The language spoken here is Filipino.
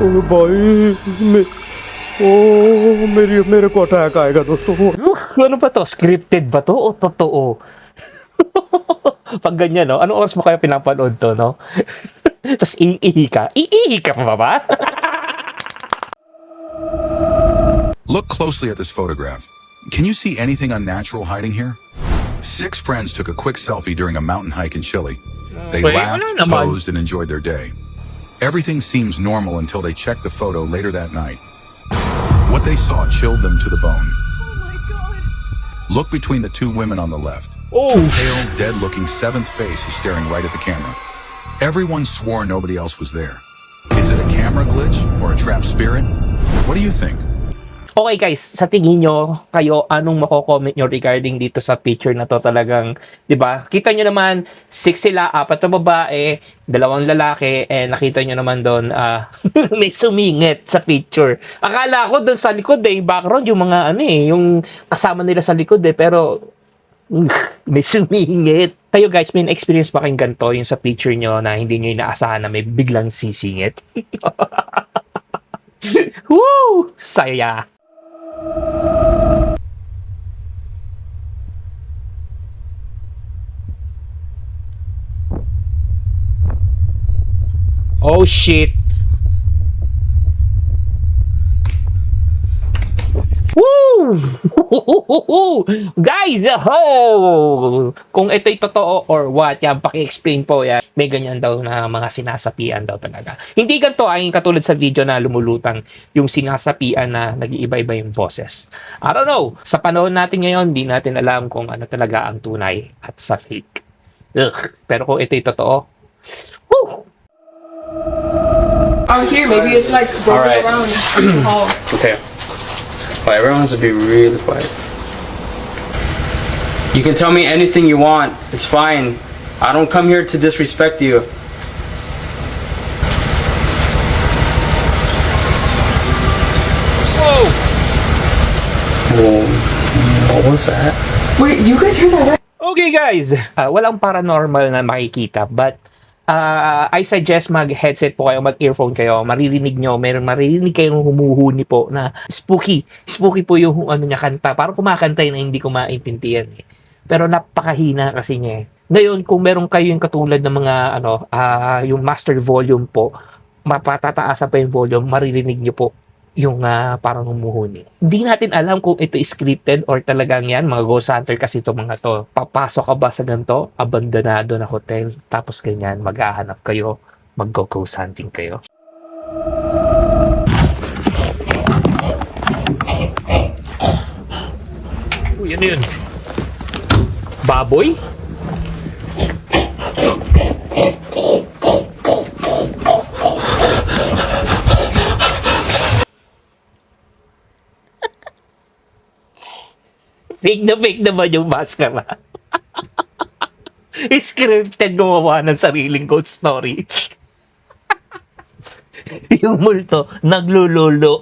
तो भाई मेरे को अटैक आएगा दोस्तों. Ano ba to? Scripted ba to o totoo? Pag ganyan, no? Anong oras mo kaya pinapanood to, no? Tapos iihi ka. Iihi ka pa ba? Look closely at this photograph. Can you see anything unnatural hiding here? 6 friends took a quick selfie during a mountain hike in Chile. They Wait, laughed, wala naman. posed, and enjoyed their day. Everything seems normal until they checked the photo later that night. What they saw chilled them to the bone. Oh my god. Look between the 2 women on the left. Oh, A pale, dead-looking 7th face is staring right at the camera. Everyone swore nobody else was there. Is it a camera glitch or a trapped spirit? What do you think? okay guys, sa tingin nyo, kayo, anong mako-comment nyo regarding dito sa picture na to talagang, di ba? Kita nyo naman, 6 sila, 4 na babae, 2 lalaki, and nakita nyo naman doon, may sumingit sa picture. Akala ko doon sa likod background, yung mga yung kasama nila sa likod pero may sumingit. Kayo guys, may experience ba kayong ganito yung sa picture nyo na hindi nyo inaasahan na may biglang sisingit? Woo! Saya! Oh shit! Woo! Guys, kung ito'y totoo or what, yan, paki-explain po yan. May ganyan daw na mga sinasapian daw talaga. Hindi ganito ay katulad sa video na lumulutang yung sinasapian na nag-iiba-iba yung boses. I don't know. Sa panahon natin ngayon, di natin alam kung ano talaga ang tunay at sa fake. Ugh. Pero kung ito'y totoo, woo! Out here, maybe it's like rolling Alright. around. Oh. Okay. Well, everyone has to be really quiet. You can tell me anything you want. It's fine. I don't come here to disrespect you. Whoa! Whoa. What was that? Wait, you guys hear that? Okay guys, walang paranormal na makikita but I suggest mag-headset po kayo, mag-earphone kayo, maririnig nyo, maririnig kayong humuhuni po na spooky. Spooky po yung ano niya kanta. Parang kumakanta na hindi ko maintindihan eh. Pero napakahina kasi niya eh. Ngayon, kung meron kayo yung katulad ng mga yung master volume po, mapatataasa pa yung volume, maririnig nyo po yung parang humuhuni. Hindi natin alam kung ito is scripted or talagang yan, mga ghost hunter kasi ito mga to. Papasok ka ba sa ganito, abandonado na hotel, tapos ganyan, maghahanap kayo, mag-ghost hunting kayo. Yan yun. Baboy? Fake na ba yung maskara? Scripted gumawa ng sariling ghost story. Yung multo, naglulolo.